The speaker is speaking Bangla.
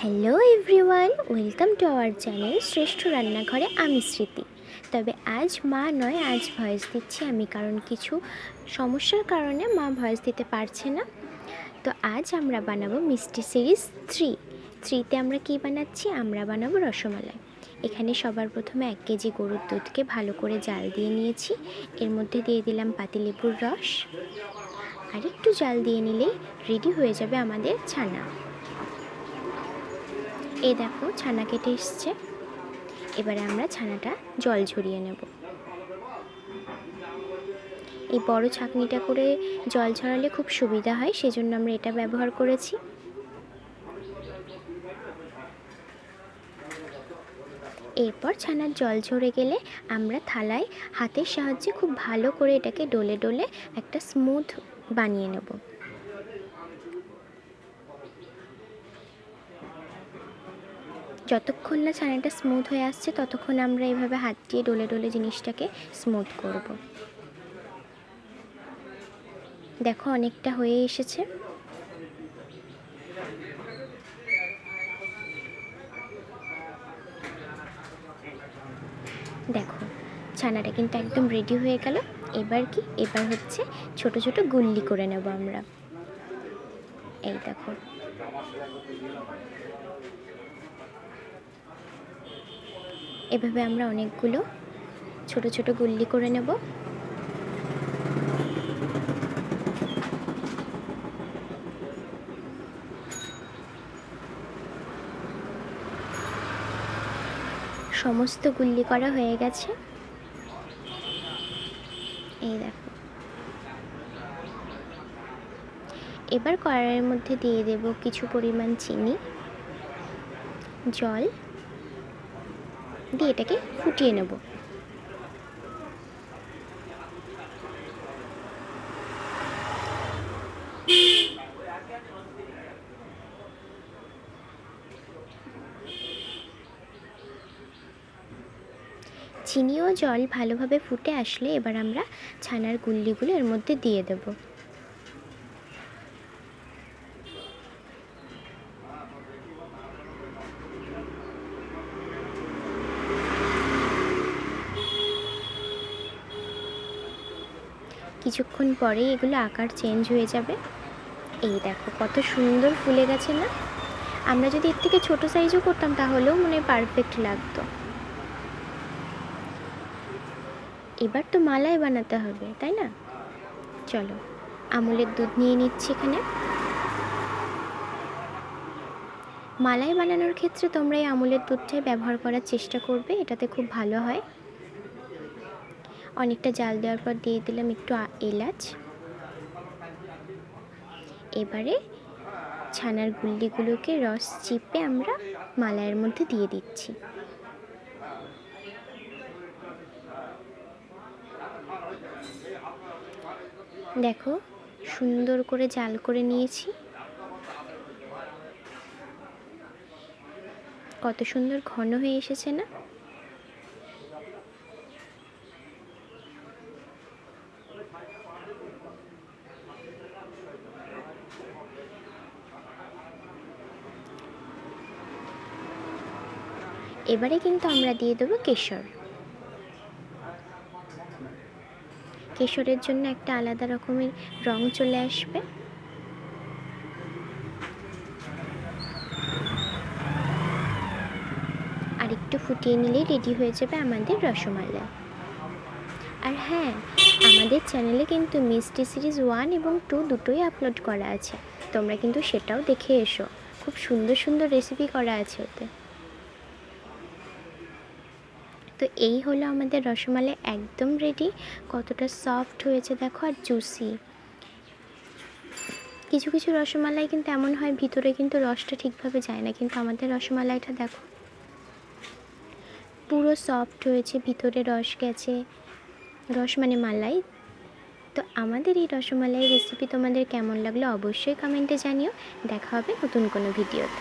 Hello everyone, welcome to our channel শ্রেষ্ঠ রান্নাঘরে আমি স্মৃতি। তবে আজ মা নয়, আজ ভয়েস দিচ্ছি আমি, কারণ কিছু সমস্যার কারণে মা ভয়েস দিতে পারছে না। তো আজ আমরা বানাবো মিষ্টি সিরিজ থ্রিতে আমরা কি বানাচ্ছি, আমরা বানাবো রসমালাই। এখানে সবার প্রথমে 1 কেজি গরুর দুধকে ভালো করে জাল দিয়ে নিয়েছি। এর মধ্যে দিয়ে দিলাম পাতিলেবুর রস, আর একটু জাল দিয়ে নিলেই রেডি হয়ে যাবে আমাদের ছানা। এই দেখো ছানা কেটে এসছে। এবারে আমরা ছানাটা জল ঝরিয়ে নেব। এই বড় ছাঁকনিটা করে জল ঝরালে খুব সুবিধা হয়, সেজন্য আমরা এটা ব্যবহার করেছি। এরপর ছানার জল ঝরে গেলে আমরা থালায় হাতের সাহায্যে খুব ভালো করে এটাকে ডলে ডলে একটা স্মুথ বানিয়ে নেব। যতক্ষণ না ছানাটা স্মুথ হয়ে আসছে ততক্ষণ আমরা এইভাবে হাত দিয়ে ডলে ডলে জিনিসটাকে স্মুথ করব। দেখো অনেকটা হয়ে এসেছে। দেখো ছানাটা কিন্তু একদম রেডি হয়ে গেল। এবার হচ্ছে ছোট ছোট গুল্লি করে নেব আমরা। এই দেখো এভাবে আমরা অনেকগুলো ছোট ছোট গুল্লি করে নেব। সমস্ত গুল্লি করা হয়ে গেছে। এই দেখো এবার কড়াইয়ের মধ্যে দিয়ে দেব কিছু পরিমাণ চিনি, জল দিয়ে এটাকে ফুটিয়ে নেব। চিনি ও জল ভালোভাবে ফুটে আসলে এবার আমরা ছানার গুল্লিগুলো এর মধ্যে দিয়ে দেব। কিছুক্ষণ পরে এগুলো আকার চেঞ্জ হয়ে যাবে। এই দেখো কত সুন্দর ফুলে গেছে না? আমরা যদি এর থেকে ছোট সাইজও করতাম তাহলেও মনে হয় পারফেক্ট লাগতো। এবার তো মালাই বানাতে হবে, তাই না? চলো আমুলের দুধ নিয়ে নিচ্ছি এখানে। মালাই বানানোর ক্ষেত্রে তোমরা এই আমুলের দুধটাই ব্যবহার করার চেষ্টা করবে, এটাতে খুব ভালো হয়। অনেকটা জাল দেওয়ার পর দিয়ে দিলাম একটু এলাচ। এবারে ছানার গুল্লিগুলোকে রস চিপে আমরা মালাইয়ের মধ্যে দিয়ে দিচ্ছি। দেখো সুন্দর করে জাল করে নিয়েছি। কত সুন্দর ঘন হয়ে এসেছে না? এবারে কিন্তু আমরা দিয়ে দেবো কেশর। কেশরের জন্য একটা আলাদা রকমের রং চলে আসবে। আর একটু ফুটিয়ে নিলেই রেডি হয়ে যাবে আমাদের রসমালাই। আর হ্যাঁ, আমাদের চ্যানেলে কিন্তু মিষ্টি সিরিজ 1 এবং 2 দুটোই আপলোড করা আছে, তোমরা কিন্তু সেটাও দেখে এসো। খুব সুন্দর সুন্দর রেসিপি করা আছে ওতে। তো এই হলো আমাদের রসমালাই একদম রেডি। কতটা সফট হয়েছে দেখো, আর জুসি। কিছু কিছু রসমালাই কিন্তু এমন হয় ভিতরে কিন্তু রসটা ঠিকভাবে যায় না, কিন্তু আমাদের রসমালাইটা দেখো পুরো সফট হয়েছে, ভিতরে রস গেছে, রস মানে মালাই। তো আমাদের এই রসমালাই রেসিপি তোমাদের কেমন লাগলো অবশ্যই কমেন্টে জানিও। দেখা হবে নতুন কোনো ভিডিওতে।